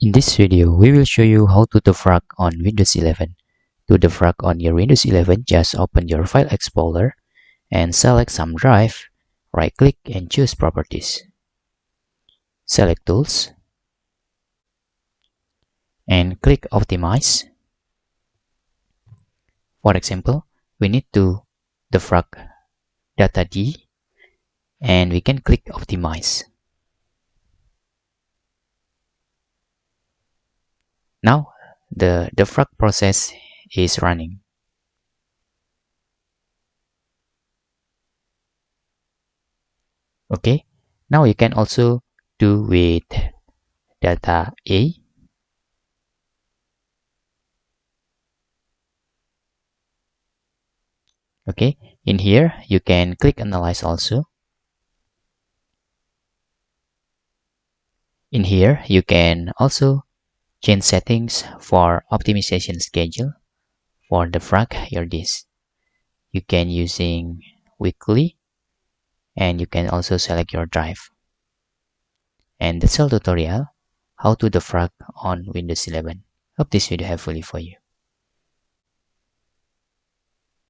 In this video, we will show you how to defrag on Windows 11. To defrag on your Windows 11, just open your File Explorer and select some drive, right-click and choose Properties. Select Tools and click Optimize. For example, we need to defrag data D and we can click Optimize. Now, the defrag process is running. Okay, now you can also do with data A. Okay, in here you can click Analyze also. In here you can also change settings for optimization schedule for defrag your disk. You can using weekly and you can also select your drive. And that's all tutorial how to defrag on Windows 11. Hope this video helpful for you.